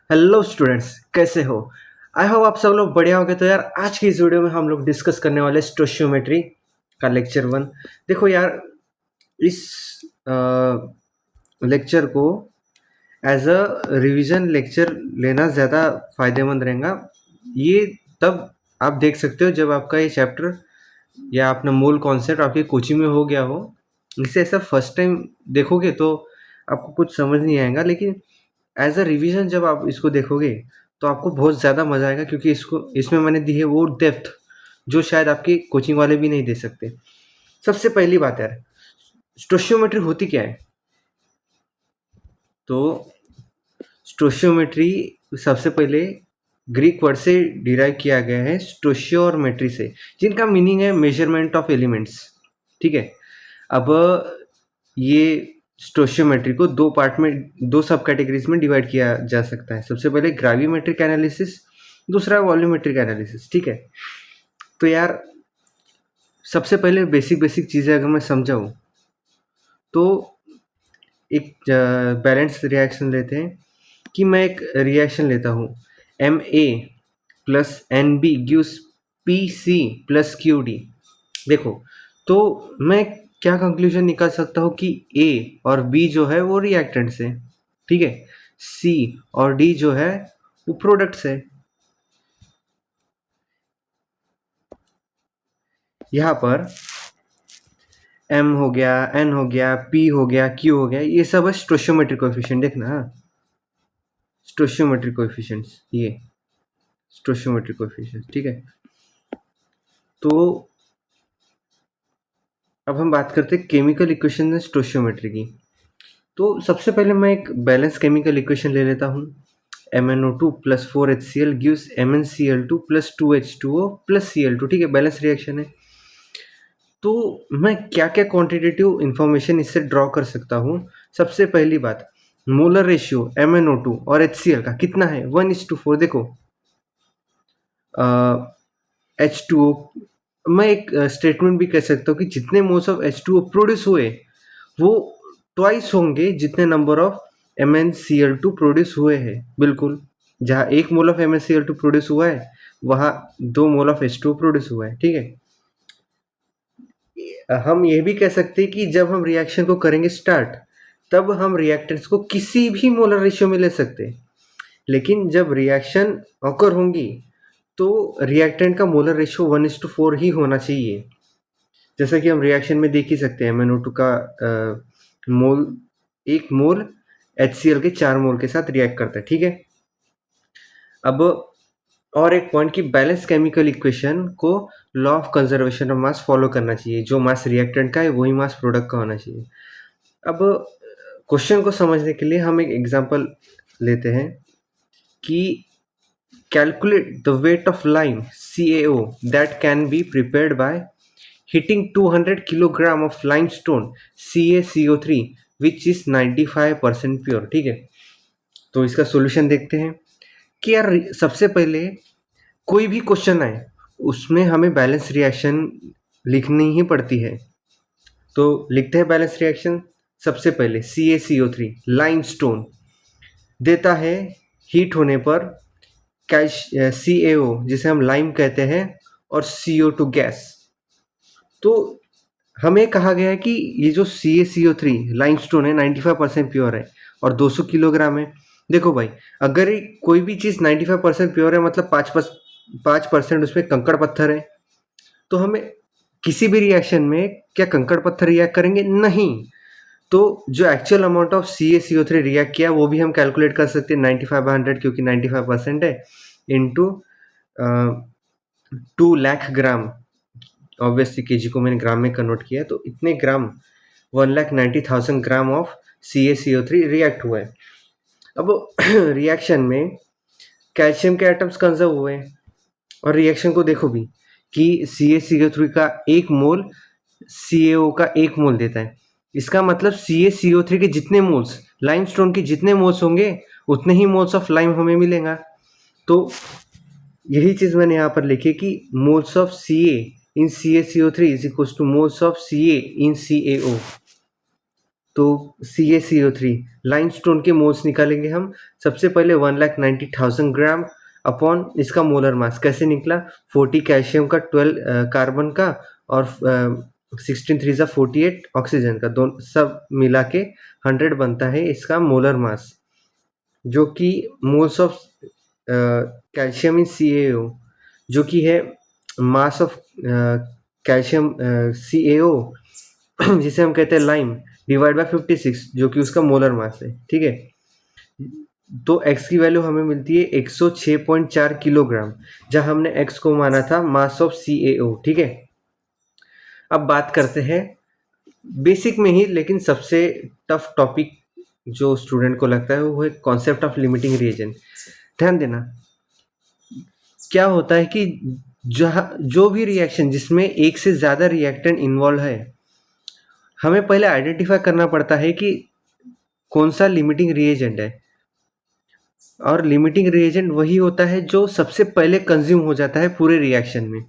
Hello students, कैसे हो? I hope आप सब लोग बढ़िया होंगे। तो यार, आज की इस वीडियो में हम लोग डिस्कस करने वाले स्टोशियोमेट्री का लेक्चर 1। देखो यार, इस लेक्चर को एज अ रिवीजन लेक्चर लेना ज़्यादा फायदेमंद रहेगा। ये तब आप देख सकते हो जब आपका ये चैप्टर या अपना मूल कॉन्सेप्ट आपकी कोचिंग में हो गया हो। इसे ऐसा फर्स्ट टाइम देखोगे तो आपको कुछ समझ नहीं आएगा, लेकिन एज अ रिवीजन जब आप इसको देखोगे तो आपको बहुत ज़्यादा मज़ा आएगा, क्योंकि इसमें मैंने दी है वो डेप्थ जो शायद आपके कोचिंग वाले भी नहीं दे सकते। सबसे पहली बात यार, स्टोशियोमेट्री होती क्या है? तो स्टोशियोमेट्री सबसे पहले ग्रीक वर्ड से डिराइव किया गया है, स्टोशियो और मेट्री से, जिनका मीनिंग है मेजरमेंट ऑफ एलिमेंट्स। ठीक है। अब ये स्टोशियोमेट्री को दो पार्ट में, दो सब कैटेगरीज में डिवाइड किया जा सकता है। सबसे पहले ग्राविमेट्रिक एनालिसिस, दूसरा वॉल्यूमेट्रिक एनालिसिस। ठीक है। तो यार, सबसे पहले बेसिक बेसिक चीज़ें अगर मैं समझाऊँ तो एक बैलेंस रिएक्शन लेते हैं कि मैं एक रिएक्शन लेता हूँ, Ma plus Nb gives Pc plus Qd। देखो, तो मैं क्या कंक्लूजन निकाल सकता हूँ कि A और B जो है वो रिएक्टेंट्स है, ठीक है। C और D जो है वो प्रोडक्ट्स है। यहाँ पर M हो गया, N हो गया, P हो गया, Q हो गया, ये सब है स्टोशियोमेट्रिक कोएफिशिएंट। देखना, हाँ, स्टोशियोमेट्रिक कोएफिशिएंट्स, ये स्टोशियोमेट्रिक कोएफिशिएंट्स, ठीक है। तो अब हम बात करते हैं केमिकल इक्वेशन में स्टोशियोमेट्री की। तो सबसे पहले मैं एक बैलेंस केमिकल इक्वेशन ले लेता हूँ। MnO2 plus 4HCl gives MnCl2 plus 2H2O plus Cl2। ठीक है, बैलेंस रिएक्शन है। तो मैं क्या क्या क्वांटिटेटिव इंफॉर्मेशन इससे ड्रॉ कर सकता हूँ? सबसे पहली बात, मोलर रेशियो MnO2 और HCl का कितना है? 1:4। देखो, H2O, मैं एक स्टेटमेंट भी कह सकता हूँ कि जितने मोल्स ऑफ H2O प्रोड्यूस हुए वो ट्वाइस होंगे जितने नंबर ऑफ MnCl2 प्रोड्यूस हुए हैं। बिल्कुल, जहाँ 1 मोल ऑफ MnCl2 प्रोड्यूस हुआ है वहाँ 2 मोल ऑफ H2O प्रोड्यूस हुआ है। ठीक है। हम ये भी कह सकते हैं कि जब हम रिएक्शन को करेंगे स्टार्ट, तब हम रिएक्टेंट्स को किसी भी मोलर रेशियो में ले सकते हैं, लेकिन जब रिएक्शन ऑकर होंगी तो रिएक्टेंट का मोलर रेशियो 1:4 ही होना चाहिए। जैसा कि हम रिएक्शन में देख ही सकते हैं, MnO2 का मोल, 1 मोल HCl के 4 मोल के साथ रिएक्ट करता है। ठीक है। अब और एक पॉइंट कि बैलेंस केमिकल इक्वेशन को law of conservation of mass follow करना चाहिए। जो मास रिएक्टेंट का है वही मास प्रोडक्ट का होना चाहिए। अब क्वेश्चन को समझने के लिए हम एक एग्जांपल लेते हैं कि calculate the weight of lime CaO that can be prepared by heating 200 kilogram of limestone CaCO3 which is 95% pure. ठीक है। तो इसका सॉल्यूशन देखते हैं कि यार, सबसे पहले कोई भी क्वेश्चन आए उसमें हमें बैलेंस रिएक्शन लिखनी ही पड़ती है। तो लिखते हैं बैलेंस रिएक्शन। सबसे पहले CaCO3 लाइमस्टोन देता है हीट होने पर CaO जिसे हम लाइम कहते हैं और CO2 गैस। तो हमें कहा गया है कि ये जो CaCO3 लाइमस्टोन है 95% प्योर है और 200 किलोग्राम है। देखो भाई, अगर कोई भी चीज़ 95% प्योर है मतलब 5% उसमें कंकड़ पत्थर है, तो हमें किसी भी रिएक्शन में क्या कंकड़ पत्थर रिएक्ट करेंगे? नहीं। तो जो actual amount of CaCO3 react किया वो भी हम कैलकुलेट कर सकते हैं 95/100, क्योंकि 95% है, इंटू 2 लाख ग्राम। ऑब्वियसली केजी को मैंने ग्राम में कन्वर्ट किया, तो इतने ग्राम 1,90,000 ग्राम ऑफ CaCO3 रिएक्ट हुआ है। अब रिएक्शन में कैल्शियम के एटम्स कंजर्व हुए हैं, और रिएक्शन को देखो भी कि CaCO3 का 1 मोल CaO का 1 मोल देता है। इसका मतलब CaCO3 के जितने मोल्स, लाइमस्टोन के जितने मोल्स होंगे उतने ही मोल्स ऑफ लाइम हमें मिलेगा। तो यही चीज़ मैंने यहाँ पर लिखी कि moles of Ca in CaCO3 is equal two moles of Ca in CaO। तो CaCO3 लाइमस्टोन के मोल्स निकालेंगे हम। सबसे पहले 1,90,000 ग्राम अपॉन इसका मोलर मास कैसे निकला, 40 कैल्शियम का, 12 कार्बन का और 16 3 48 ऑक्सीजन का, दोनों सब मिला के 100 बनता है इसका मोलर मास, जो कि moles of calcium in CaO जो कि है मास ऑफ कैल्शियम CaO जिसे हम कहते हैं लाइम डिवाइड बाय 56 जो कि उसका मोलर मास है। ठीक है, तो x की वैल्यू हमें मिलती है 106.4 किलोग्राम, जहां हमने x को माना था मास ऑफ CaO। ठीक है, अब बात करते हैं बेसिक में ही लेकिन सबसे टफ टॉपिक जो स्टूडेंट को लगता है वो है कॉन्सेप्ट ऑफ लिमिटिंग रिएजेंट। ध्यान देना, क्या होता है कि जो भी रिएक्शन जिसमें एक से ज़्यादा रिएक्टेंट इन्वॉल्व है, हमें पहले आइडेंटिफाई करना पड़ता है कि कौन सा लिमिटिंग रिएजेंट है। और लिमिटिंग रिएजेंट वही होता है जो सबसे पहले कंज्यूम हो जाता है पूरे रिएक्शन में।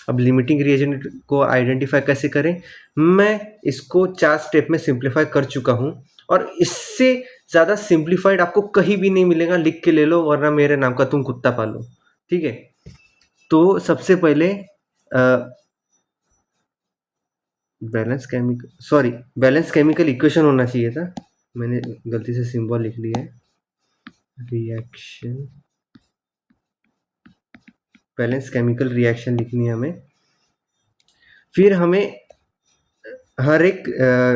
अब लिमिटिंग रिएजेंट को आइडेंटिफाई कैसे करें, मैं इसको 4 स्टेप में सिंप्लीफाई कर चुका हूँ और इससे ज़्यादा सिंप्लीफाइड आपको कहीं भी नहीं मिलेगा, लिख के ले लो वरना मेरे नाम का तुम कुत्ता पालो। ठीक है, तो सबसे पहले बैलेंस केमिकल इक्वेशन होना चाहिए था, मैंने गलती से सिंबल लिख लिया है। रिएक्शन बैलेंस केमिकल रिएक्शन लिखनी है हमें। फिर हमें हर एक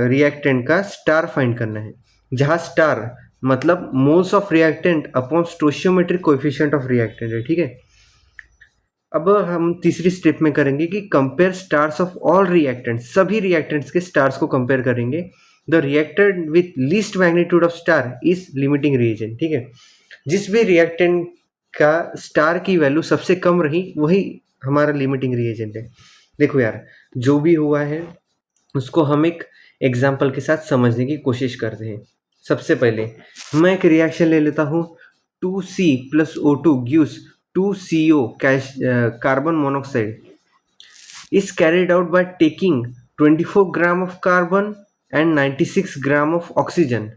रिएक्टेंट का स्टार फाइंड करना है, जहाँ स्टार मतलब moles of reactant upon stoichiometric coefficient of reactant है। ठीक है, अब हम तीसरी स्टेप में करेंगे कि compare stars of all reactants, सभी रिएक्टेंट्स के स्टार्स को कंपेयर करेंगे। The reactant with least magnitude of star is limiting reagent. ठीक है, जिस भी रिएक्टेंट का स्टार की वैल्यू सबसे कम रही वही हमारा लिमिटिंग रिएजेंट है। देखो यार, जो भी हुआ है उसको हम एक एग्जाम्पल के साथ समझने की कोशिश करते हैं। सबसे पहले मैं एक रिएक्शन ले लेता हूँ, 2C + O2 gives 2CO carbon monoxide is carried out by taking 24 gram of carbon and 96 gram of oxygen.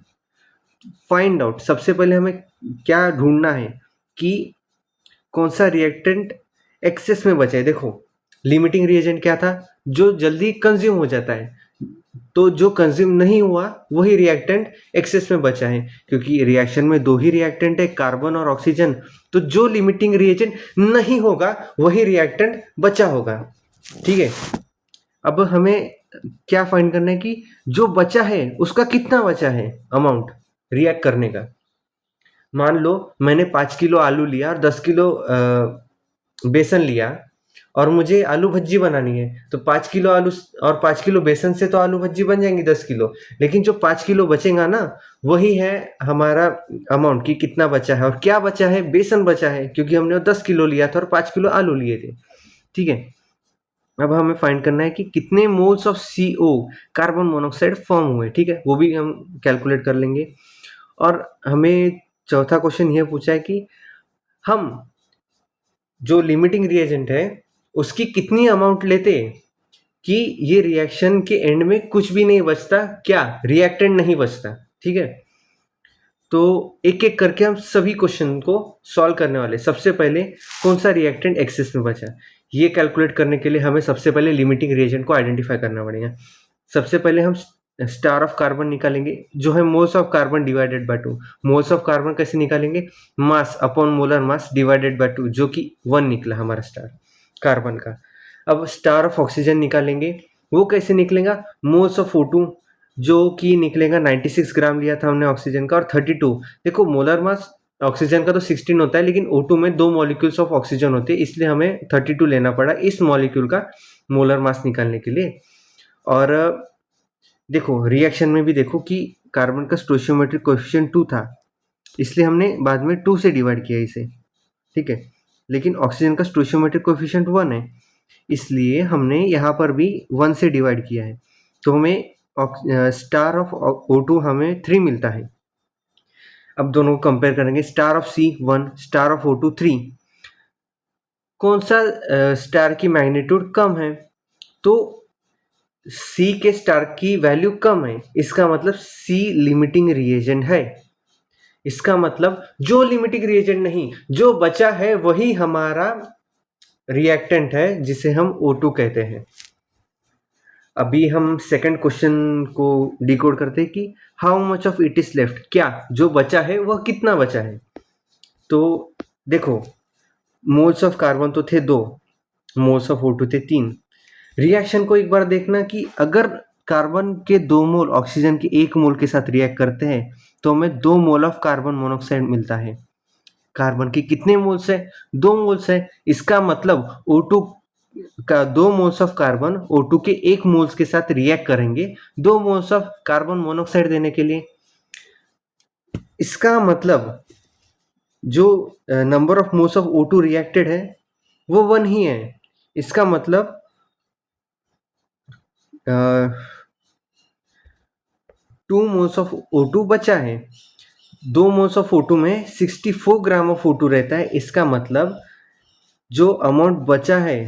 Find out, सबसे पहले हमें क्या ढूंढना है कि कौन सा रिएक्टेंट एक्सेस में बचा है। देखो लिमिटिंग रिएजेंट क्या था, जो जल्दी कंज्यूम हो जाता है, तो जो कंज्यूम नहीं हुआ वही रिएक्टेंट एक्सेस में बचा है। क्योंकि रिएक्शन में 2 ही रिएक्टेंट है, कार्बन और ऑक्सीजन, तो जो लिमिटिंग रिएजेंट नहीं होगा वही रिएक्टेंट बचा होगा। ठीक है, अब हमें क्या फाइंड करना है कि जो बचा है उसका कितना बचा है अमाउंट रिएक्ट करने का। मान लो मैंने 5 किलो आलू लिया और 10 किलो बेसन लिया और मुझे आलू भज्जी बनानी है, तो 5 किलो आलू और 5 किलो बेसन से तो आलू भज्जी बन जाएंगी 10 किलो, लेकिन जो 5 किलो बचेगा ना वही है हमारा अमाउंट कि कितना बचा है। और क्या बचा है, बेसन बचा है, क्योंकि हमने 10 किलो लिया था और 5 किलो आलू लिए थे। ठीक है, अब हमें फाइंड करना है कि कितने moles of CO carbon monoxide form हुए। ठीक है, वो भी हम कैलकुलेट कर लेंगे। और हमें चौथा क्वेश्चन यह पूछा है कि हम जो लिमिटिंग रिएजेंट है उसकी कितनी अमाउंट लेते कि ये रिएक्शन के एंड में कुछ भी नहीं बचता, क्या रिएक्टेंट नहीं बचता। ठीक है, तो एक एक करके हम सभी क्वेश्चन को सॉल्व करने वाले। सबसे पहले कौन सा रिएक्टेंट एक्सेस में बचा, ये कैलकुलेट करने के लिए हमें सबसे पहले लिमिटिंग रिएजेंट को आइडेंटिफाई करना पड़ेगा। सबसे पहले हम स्टार ऑफ कार्बन निकालेंगे, जो है moles of carbon divided by 2। Moles of carbon कैसे निकालेंगे, mass upon molar mass divided by 2, जो कि 1 निकला हमारा स्टार कार्बन का। अब स्टार ऑफ ऑक्सीजन निकालेंगे, वो कैसे निकलेगा, मोल्स ऑफ O2 जो कि निकलेगा 96 ग्राम लिया था हमने ऑक्सीजन का और 32। देखो मोलर मास ऑक्सीजन का तो 16 होता है, लेकिन O2 में 2 मॉलिक्यूल्स ऑफ ऑक्सीजन होते हैं, इसलिए हमें 32 लेना पड़ा इस मॉलिक्यूल का मोलर मास निकालने के लिए। और देखो रिएक्शन में भी देखो कि कार्बन का स्टोइचियोमेट्रिक कोएफिशिएंट 2 था, इसलिए हमने बाद में 2 से डिवाइड किया इसे। ठीक है, लेकिन ऑक्सीजन का स्टोइचियोमेट्रिक कोएफिशिएंट 1 है, इसलिए हमने यहाँ पर भी 1 से डिवाइड किया है, तो हमें स्टार ऑफ O2 हमें 3 मिलता है। अब दोनों को कंपेयर करेंगे, star of C 1, star of O2 3। कौन सा स्टार की मैग्नीट्यूड कम है, तो सी के स्टार की वैल्यू कम है, इसका मतलब सी लिमिटिंग रिएजेंट है। इसका मतलब जो लिमिटिंग रिएजेंट नहीं, जो बचा है वही हमारा रिएक्टेंट है, जिसे हम O2 कहते हैं। अभी हम सेकंड क्वेश्चन को डिकोड करते हैं कि how much of it is left, क्या जो बचा है वह कितना बचा है। तो देखो, मोल्स ऑफ कार्बन तो थे 2, मोल्स ऑफ O2 थे 3। रिएक्शन को एक बार देखना कि अगर कार्बन के 2 मोल ऑक्सीजन के 1 मोल के साथ रिएक्ट करते हैं तो हमें 2 मोल ऑफ कार्बन मोनोऑक्साइड मिलता है। कार्बन के कितने मोल्स है? 2 मोल्स है। इसका मतलब O2 का 2 मोल्स ऑफ कार्बन O2 के 1 मोल्स के साथ रिएक्ट करेंगे 2 मोल्स ऑफ कार्बन मोनोऑक्साइड देने के लिए। इसका मतलब जो number of moles of O2 reacted है वो 1 ही है। इसका मतलब 2 मोल्स ऑफ O2 बचा है। 2 मोल्स ऑफ O2 में 64 ग्राम ऑफ O2 रहता है। इसका मतलब जो अमाउंट बचा है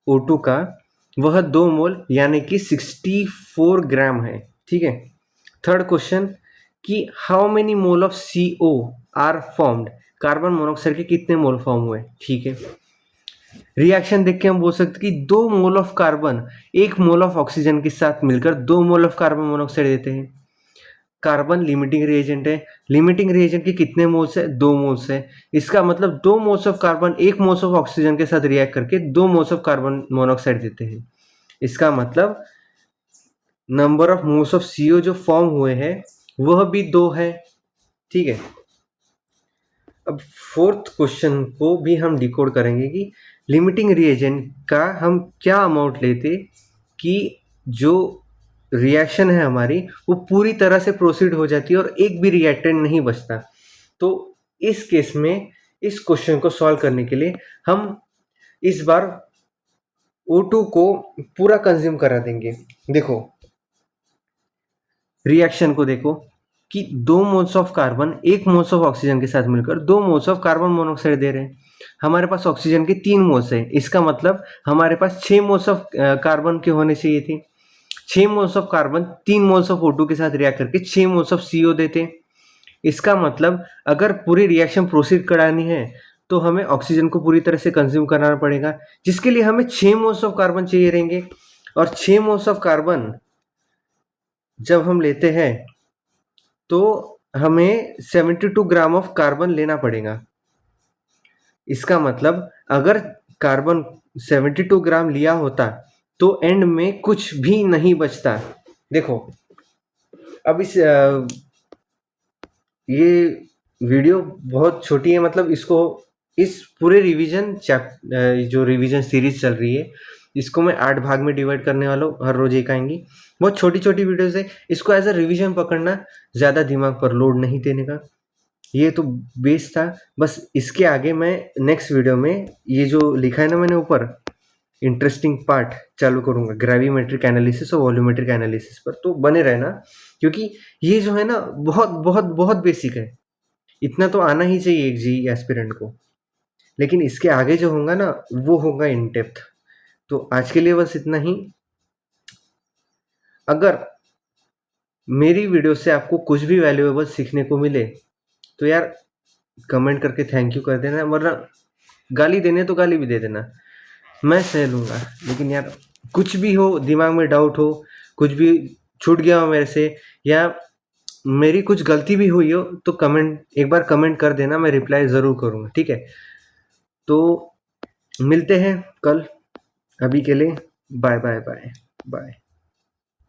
O2 का वह 2 मोल यानी कि 64 ग्राम है। ठीक है। थर्ड क्वेश्चन कि how many mole of CO are formed, carbon monoxide के कितने मोल फॉर्म हुए। ठीक है। रिएक्शन देख के हम बोल सकते कि 2 mole of carbon 1 mole of oxygen के साथ मिलकर 2 मोल ऑफ कार्बन मोनोऑक्साइड देते हैं। कार्बन लिमिटिंग रिएजेंट है। लिमिटिंग रिएजेंट के कितने मोल्स है? 2 मोल्स है। इसका मतलब 2 moles of carbon 1 moles of oxygen के साथ रिएक्ट करके 2 मोल्स ऑफ कार्बन मोनोऑक्साइड देते हैं। इसका मतलब number of moles of CO जो फॉर्म हुए हैं वह भी 2 है। ठीक है। अब फोर्थ क्वेश्चन को भी हम डिकोड करेंगे कि लिमिटिंग रिएजेंट का हम क्या अमाउंट लेते कि जो रिएक्शन है हमारी वो पूरी तरह से प्रोसीड हो जाती है और एक भी रिएक्टेंट नहीं बचता। तो इस केस में इस क्वेश्चन को सॉल्व करने के लिए हम इस बार O2 को पूरा कंज्यूम करा देंगे। देखो रिएक्शन को देखो कि 2 moles of carbon 1 moles of oxygen के साथ मिलकर 2 मोल्स ऑफ कार्बन मोनोऑक्साइड दे रहे हैं। हमारे पास ऑक्सीजन के 3 मोल्स है। इसका मतलब हमारे पास 6 मोल्स ऑफ कार्बन के होने चाहिए थे। 6 moles of carbon 3 moles of O2 के साथ रिएक्ट करके 6 मोल्स ऑफ CO देते। इसका मतलब अगर पूरी रिएक्शन प्रोसीड करानी है तो हमें ऑक्सीजन को पूरी तरह से कंज्यूम करना पड़ेगा, जिसके लिए हमें 6 मोल्स ऑफ कार्बन चाहिए रहेंगे। और 6 मोल्स ऑफ कार्बन जब हम लेते हैं तो हमें 72 ग्राम ऑफ कार्बन लेना पड़ेगा। इसका मतलब अगर कार्बन 72 ग्राम लिया होता तो एंड में कुछ भी नहीं बचता। देखो अब ये वीडियो बहुत छोटी है, मतलब इसको इस पूरे रिवीजन जो रिवीजन सीरीज चल रही है इसको मैं 8 भाग में डिवाइड करने वाला हूँ। हर रोज एक आएंगी। बहुत छोटी छोटी वीडियोस है। इसको एज अ रिवीजन पकड़ना, ज़्यादा दिमाग पर लोड नहीं देने का। ये तो बेस था। बस इसके आगे मैं नेक्स्ट वीडियो में ये जो लिखा है ना मैंने ऊपर इंटरेस्टिंग पार्ट चालू करूँगा, ग्रेविमेट्रिक एनालिसिस और वॉल्यूमेट्रिक एनालिसिस पर। तो बने रहना, क्योंकि ये जो है ना बहुत बहुत बहुत बेसिक है। इतना तो आना ही चाहिए एक जी एस्पिरेंट को। लेकिन इसके आगे जो होगा ना वो होगा इन डेप्थ। तो आज के लिए बस इतना ही। अगर मेरी वीडियो से आपको कुछ भी वैल्यूएबल सीखने को मिले तो यार कमेंट करके थैंक यू कर देना, वरना गाली देने तो गाली भी दे देना, मैं सह लूँगा। लेकिन यार कुछ भी हो, दिमाग में डाउट हो, कुछ भी छूट गया हो मेरे से या मेरी कुछ गलती भी हुई हो तो एक बार कमेंट कर देना, मैं रिप्लाई ज़रूर करूँगा। ठीक है। तो मिलते हैं कल। अभी के लिए बाय बाय बाय बाय।